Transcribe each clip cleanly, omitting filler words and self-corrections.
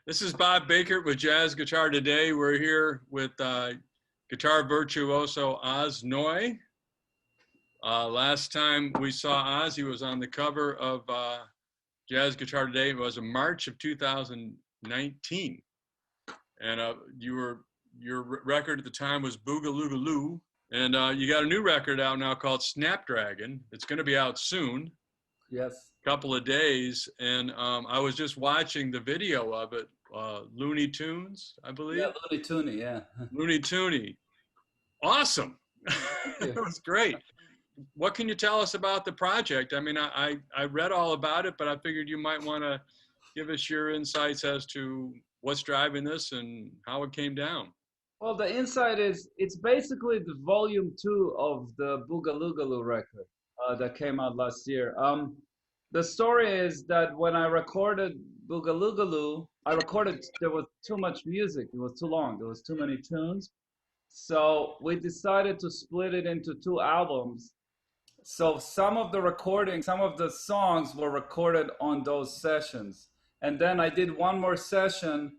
This is Bob Bakert with Jazz Guitar Today. We're here with guitar virtuoso Oz Noy. Last time we saw Oz, he was on the cover of Jazz Guitar Today. It was in March of 2019. And your record at the time was Boogaloogaloo. And you got a new record out now called Snapdragon. It's going to be out soon. Yes. Couple of days. And I was just watching the video of it. Looney Tunes, I believe. Yeah, Looney Tooney, yeah. Looney Tooney. Awesome. It was great. What can you tell us about the project? I mean, I read all about it, but I figured you might want to give us your insights as to what's driving this and how it came down. Well, the insight is, it's basically the volume 2 of the Boogaloogaloo record that came out last year. The story is that when I recorded Boogaloogaloo, there was too much music. It was too long. There was too many tunes. So we decided to split it into 2 albums. So some of the songs were recorded on those sessions. And then I did one more session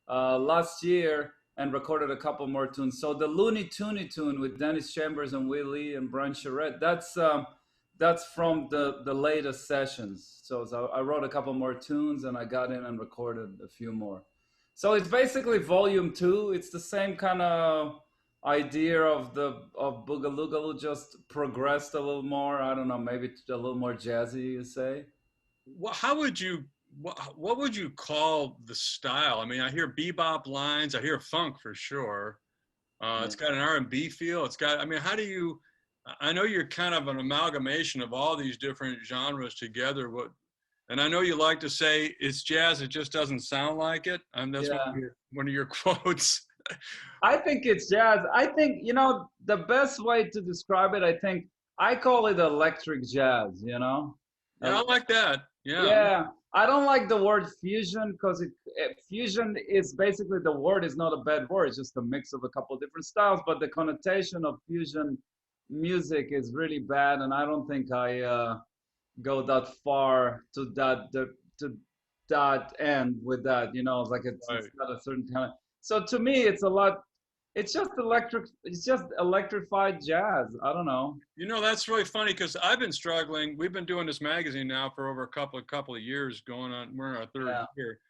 last year and recorded a couple more tunes. So the Looney Tooney tune with Dennis Chambers and Willie and Brian Charette, that's from the latest sessions. So I wrote a couple more tunes and I got in and recorded a few more. So it's basically volume 2. It's the same kind of idea of Boogaloogaloo, just progressed a little more. I don't know, maybe a little more jazzy, you say. How would you, what would you call the style? I mean, I hear bebop lines, I hear funk for sure. It's got an R&B feel. It's got, I mean, how do you, I know you're kind of an amalgamation of all these different genres together. And I know you like to say it's jazz, it just doesn't sound like it. That's one of your quotes. I think it's jazz. I think, the best way to describe it, I call it electric jazz, Yeah, I like that. Yeah. Yeah. I don't like the word fusion because fusion is basically, the word is not a bad word. It's just a mix of a couple of different styles, but the connotation of fusion music is really bad. And I don't think I go that far to that end with that, like it's got a certain kind of, so to me, it's just electrified jazz. I don't know. That's really funny because I've been struggling. We've been doing this magazine now for over a couple of years going on. We're in our third year.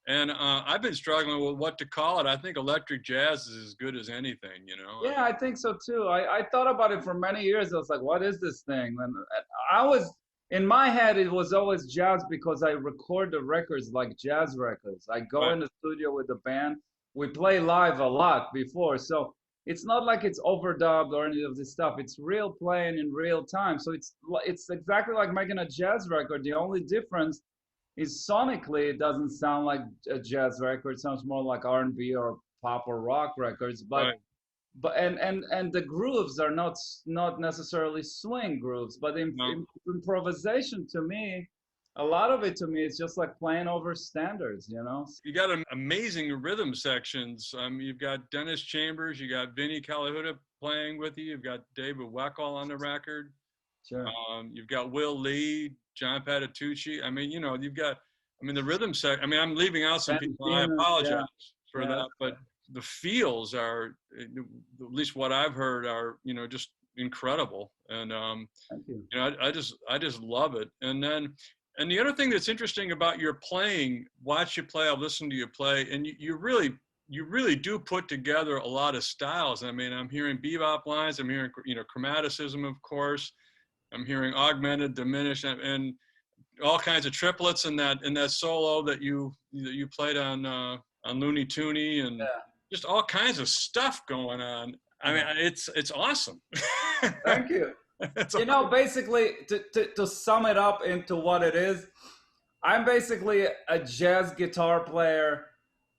And I've been struggling with what to call it. I think electric jazz is as good as anything, Yeah, I think so too. I thought about it for many years. I was like, what is this thing? And in my head, it was always jazz because I record the records like jazz records. I go in the studio with the band. We play live a lot before, so it's not like it's overdubbed or any of this stuff. It's real playing in real time. So it's exactly like making a jazz record. The only difference is sonically it doesn't sound like a jazz record. It sounds more like R&B or pop or rock records. But and the grooves are not necessarily swing grooves, but improvisation to me. A lot of it to me is just like playing over standards, You got amazing rhythm sections. You've got Dennis Chambers, you got Vinny Colaiuta playing with you, you've got David Weckl on the record. Sure. You've got Will Lee, John Patitucci. I mean, you've got, the rhythm section. I mean, I'm leaving out some people. I apologize for that, but the feels are, at least what I've heard, are just incredible. And thank you. I just love it. And the other thing that's interesting about your playing, watch you play, I'll listen to you play, and you really do put together a lot of styles. I mean, I'm hearing bebop lines, I'm hearing chromaticism, of course, I'm hearing augmented, diminished, and all kinds of triplets in that solo that you played on Looney Tooney, and just all kinds of stuff going on. I mean, it's awesome. Thank you. Basically, to sum it up into what it is, I'm basically a jazz guitar player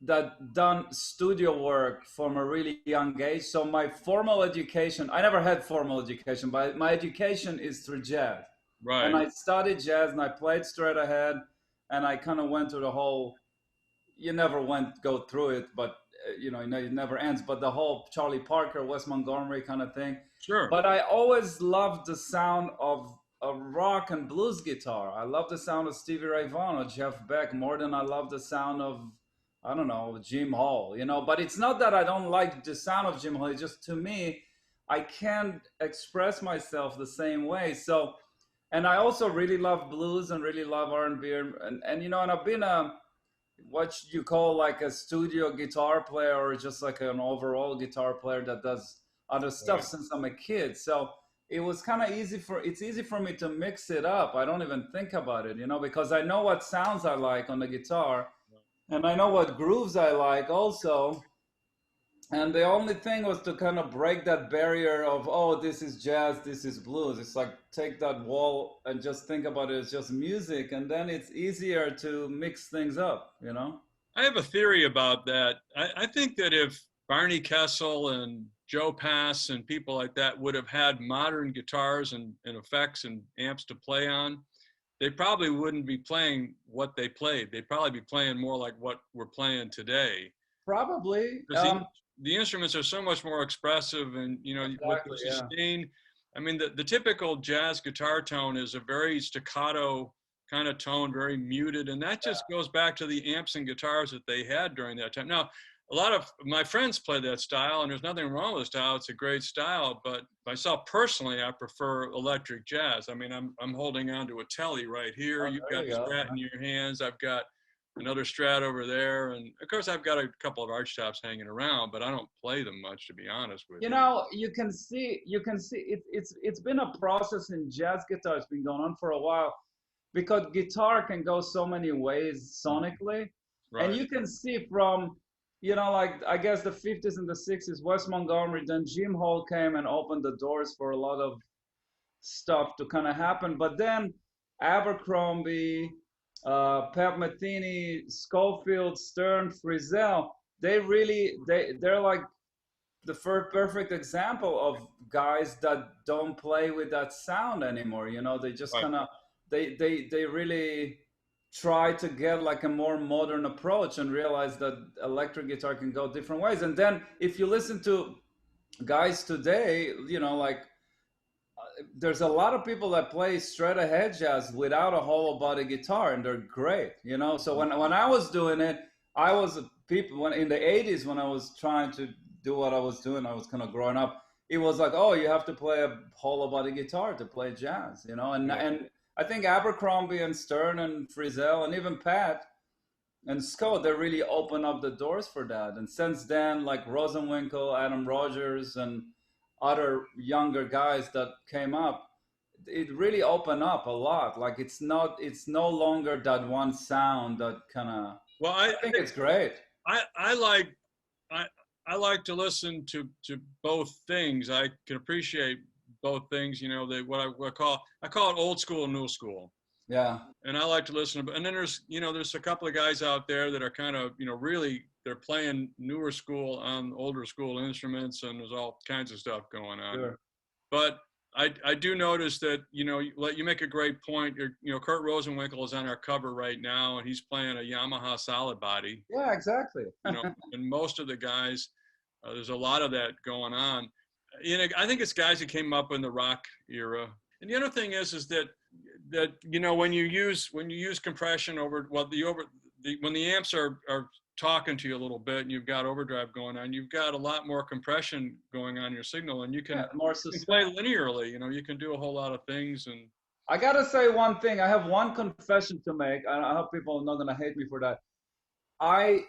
that done studio work from a really young age. So my formal education, I never had formal education, but my education is through jazz. Right. And I studied jazz and I played straight ahead, and I kind of went through the whole, go through it, but it never ends, but the whole Charlie Parker, Wes Montgomery kind of thing. Sure. But I always loved the sound of a rock and blues guitar. I love the sound of Stevie Ray Vaughan or Jeff Beck more than I love the sound of I don't know, Jim Hall, you know, but it's not that I don't like the sound of Jim Hall. It's just, to me, I can't express myself the same way. So, and I also really love blues and really love R&B, and you know, and I've been a what you call like a studio guitar player, or just like an overall guitar player that does other stuff Right. since I'm a kid. So it was kind of it's easy for me to mix it up. I don't even think about it, you know, because I know what sounds I like on the guitar, and I know what grooves I like also. And the only thing was to kind of break that barrier of, oh, this is jazz, this is blues. It's like take that wall and just think about it as just music, and then it's easier to mix things up, you know? I have a theory about that. I think that if Barney Kessel and Joe Pass and people like that would have had modern guitars and effects and amps to play on, they probably wouldn't be playing what they played. They'd probably be playing more like what we're playing today. Probably. Because the instruments are so much more expressive, and you know, with the Exactly, yeah. sustain, I mean, the typical jazz guitar tone is a very staccato kind of tone, very muted, and that just goes back to the amps and guitars that they had during that time. Now, a lot of my friends play that style, and there's nothing wrong with the style. It's a great style, but myself personally, I prefer electric jazz. I mean, I'm holding on to a telly right here. Oh, You've there got you a go. Strat in your hands. I've got another Strat over there, and of course I've got a couple of arch tops hanging around, but I don't play them much, to be honest with You you. know, you can see it's been a process in jazz guitar. It's been going on for a while because guitar can go so many ways sonically, and Right. you can see from, you know, like I guess the 50s and the 60s, Wes Montgomery, then Jim Hall came and opened the doors for a lot of stuff to kind of happen. But then Abercrombie, Pat Metheny, Schofield, Stern, Frizzell, they're like the first perfect example of guys that don't play with that sound anymore. You know, they just Right. kind of they really try to get like a more modern approach and realize that electric guitar can go different ways. And then if you listen to guys today, you know, like there's a lot of people that play straight ahead jazz without a hollow body guitar, and they're great, you know. So when I was doing it, I was people when in the 80s when I was trying to do what I was doing, I was kind of growing up. It was like, oh, you have to play a hollow body guitar to play jazz, you know. And Yeah. and I think Abercrombie and Stern and Frizzell and even Pat and Scott, they really open up the doors for that. And since then, like Rosenwinkel, Adam Rogers, and other younger guys that came up, it really opened up a lot. Like it's no longer that one sound that kind of. Well, I think it's great. I like I I like to listen to both things. I can appreciate both things. You know, what I call it old school and new school. Yeah, And I like to listen to, and then there's a couple of guys out there that are kind of, really, they're playing newer school on older school instruments, and there's all kinds of stuff going on. sure. But I do notice that, you make a great point. Kurt Rosenwinkel is on our cover right now, and he's playing a Yamaha solid body, Yeah, exactly. and most of the guys, there's a lot of that going on. I think it's guys that came up in the rock era. And the other thing is that when you use compression over when the amps are talking to you a little bit, and you've got overdrive going on, you've got a lot more compression going on your signal, and you Yeah, can more play sustain. linearly. You can do a whole lot of things. And I gotta say one thing. I have one confession to make. I hope people are not gonna hate me for that. I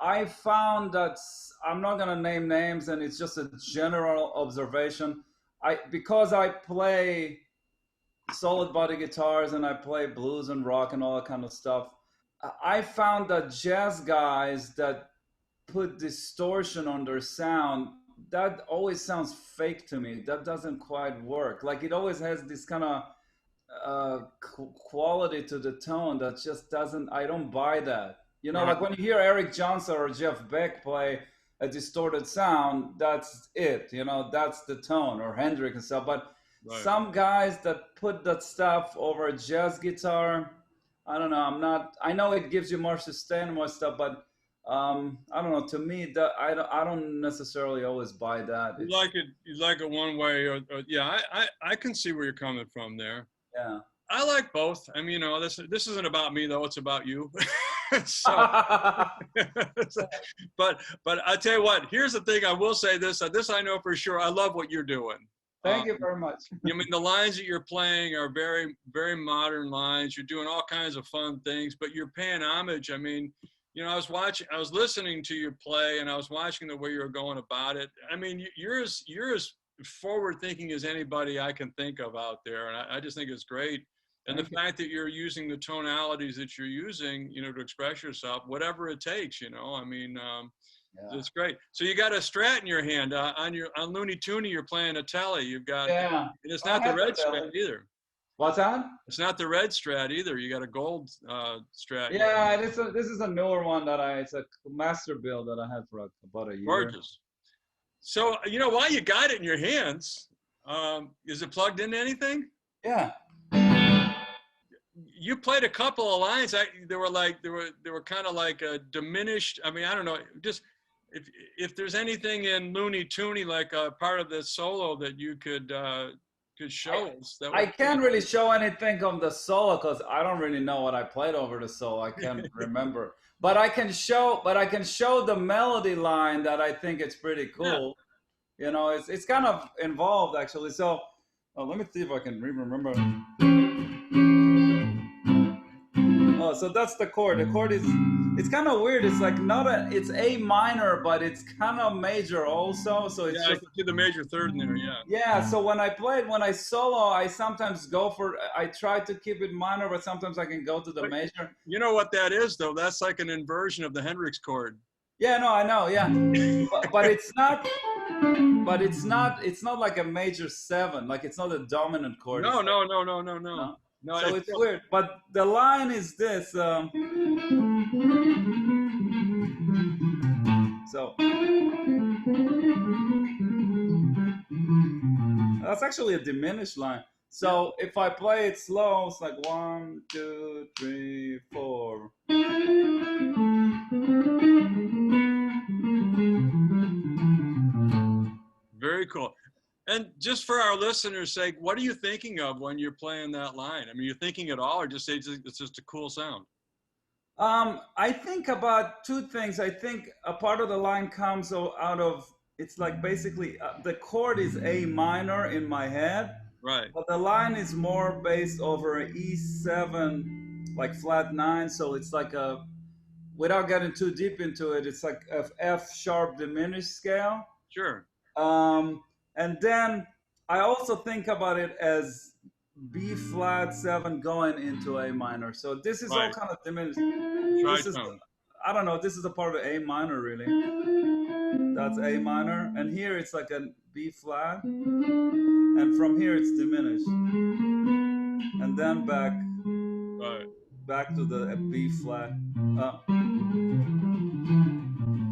I found that I'm not gonna name names, and it's just a general observation. Because I play solid body guitars and I play blues and rock and all that kind of stuff. I found that jazz guys that put distortion on their sound, that always sounds fake to me. That doesn't quite work. Like it always has this kind of quality to the tone that just doesn't. I don't buy that. You know, right, like when you hear Eric Johnson or Jeff Beck play a distorted sound, that's it. You know, that's the tone, or Hendrix and stuff. But right. some guys that put that stuff over a jazz guitar, I don't know. I'm not. I know it gives you more sustain, more stuff, but I don't know. To me, that I don't necessarily always buy that. It's You like it one way, or yeah. I can see where you're coming from there. yeah. I like both. I mean, this isn't about me though. It's about you. So, but I tell you what. Here's the thing. I will say this. This I know for sure. I love what you're doing. Thank you very much. I mean, the lines that you're playing are very, very modern lines. You're doing all kinds of fun things, but you're paying homage. I mean, I was listening to you play, and I was watching the way you were going about it. I mean, you're as forward thinking as anybody I can think of out there, and I just think it's great. And the fact that you're using the tonalities that you're using, to express yourself, whatever it takes, I mean, it's great. So you got a Strat in your hand. On Looney Tooney, you're playing a Tele. You've got, and it's not the red Strat either. What's that? It's not the red Strat either. You got a gold Strat. Yeah, this is a newer one it's a master build that I had for about a year. Gorgeous. So, while you got it in your hands, is it plugged into anything? Yeah. You played a couple of lines. They were kind of like a diminished. I mean, I don't know. Just if there's anything in Looney Tooney, like a part of the solo that you could show us. I can't really show anything on the solo because I don't really know what I played over the solo. I can't remember. But I can show the melody line that I think it's pretty cool. Yeah. It's kind of involved actually. So let me see if I can remember. Oh, so that's the chord. The chord it's kind of weird. It's like it's A minor, but it's kind of major also. So it's I can see the major third in there. Yeah. Yeah. So when I solo, I sometimes I try to keep it minor, but sometimes I can go to the major. You know what that is, though? That's like an inversion of the Hendrix chord. Yeah. No, I know. Yeah. but it's not. But it's not like a major 7. Like it's not a dominant chord. No. No, so it's weird, but the line is this. So that's actually a diminished line. So if I play it slow, it's like 1, 2, 3, 4. Very cool. And just for our listeners' sake, what are you thinking of when you're playing that line? I mean, you're thinking at all, or just say it's just a cool sound? I think about two things. I think a part of the line comes out of, it's like basically the chord is A minor in my head. Right. But the line is more based over E7, like flat 9. So it's like without getting too deep into it, it's like a F sharp diminished scale. Sure. And then I also think about it as B flat 7 going into A minor. So this is all kind of diminished. I don't know. This is a part of A minor, really. That's A minor, and here it's like a B flat, and from here it's diminished, and then back to the B flat.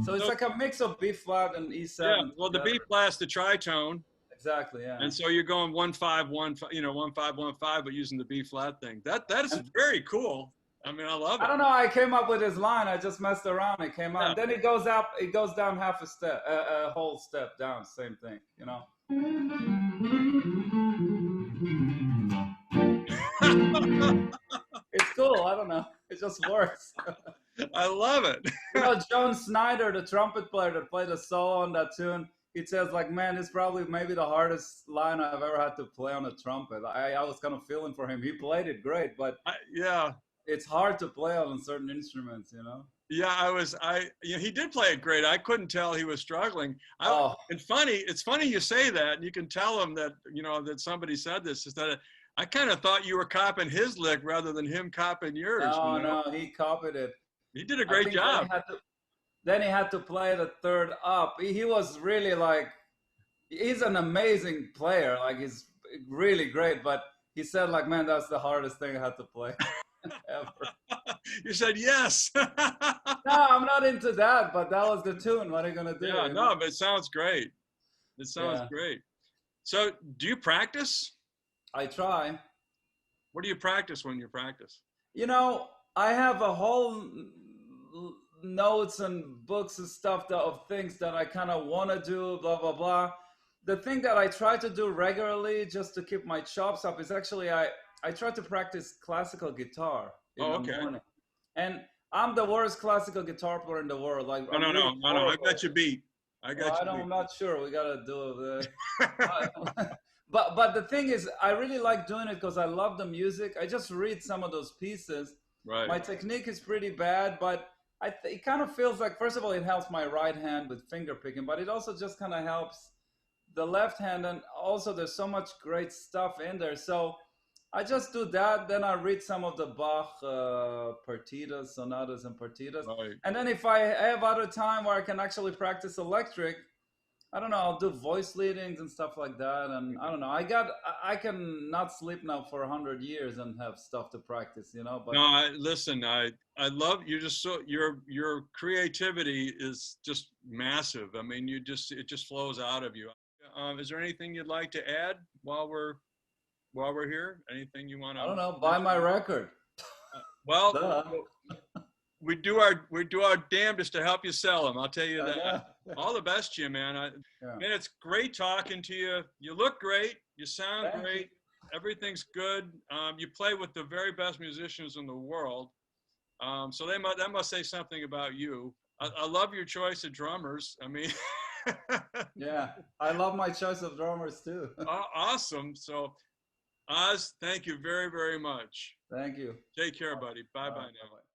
So it's like a mix of B flat and E7. Yeah, well, the B flat's the tritone. Exactly, yeah. And so you're going 1 5 1 5, 1 5 1 5, but using the B flat thing. That is very cool. I mean, I love it. I don't know. I came up with this line. I just messed around. It came out. Yeah. Then it goes up. It goes down half a step, a whole step down. Same thing, It's cool. I don't know. It just works. I love it. John Snyder, the trumpet player that played a solo on that tune, he says, like, man, it's probably maybe the hardest line I've ever had to play on a trumpet. I was kind of feeling for him. He played it great, but yeah, it's hard to play on certain instruments, Yeah, he did play it great. I couldn't tell he was struggling. It's funny you say that, and you can tell him that, that somebody said this, is that I kind of thought you were copying his lick rather than him copying yours. No, he copied it. He did a great job. Then he had to play the third up. He was really he's an amazing player. Like, he's really great, but he said, like, man, that's the hardest thing I had to play ever. You said yes. No, I'm not into that, but that was the tune. What are you going to do? Yeah, no, but it sounds great. It sounds great. So do you practice? I try. What do you practice when you practice? I have a whole notes and books and stuff of things that I kind of want to do, blah, blah, blah. The thing that I try to do regularly just to keep my chops up is actually I try to practice classical guitar in Oh, the okay. morning, and I'm the worst classical guitar player in the world. Like No, I'm no, really no, no, no. I horrible. got you beat. I Well, got I you don't, beat. I'm not sure. We gotta do it. But the thing is, I really like doing it because I love the music. I just read some of those pieces. Right. My technique is pretty bad, but it kind of feels like, first of all, it helps my right hand with finger picking, but it also just kind of helps the left hand, and also there's so much great stuff in there. So I just do that. Then I read some of the Bach partitas, sonatas, and partitas. Right. And then if I have other time where I can actually practice electric, I don't know, I'll do voice leadings and stuff like that. And I don't know, I can not sleep now for 100 years and have stuff to practice, you know. No, But listen, I love you. Just so your creativity is just massive. I mean, it just flows out of you. Is there anything you'd like to add while we're here? Anything you want I to don't know, buy mention? my record. Well, Duh. we do our damnedest to help you sell them. I'll tell you I that. know. All the best to you, man. Yeah. Man, it's great talking to you. You look great. You sound Thank you. great. Everything's good. You play with the very best musicians in the world. So that must say something about you. I love your choice of drummers. I mean, Yeah. I love my choice of drummers too. awesome. So, Oz, thank you very, very much. Thank you. Take care, buddy. Bye bye now. Bye-bye.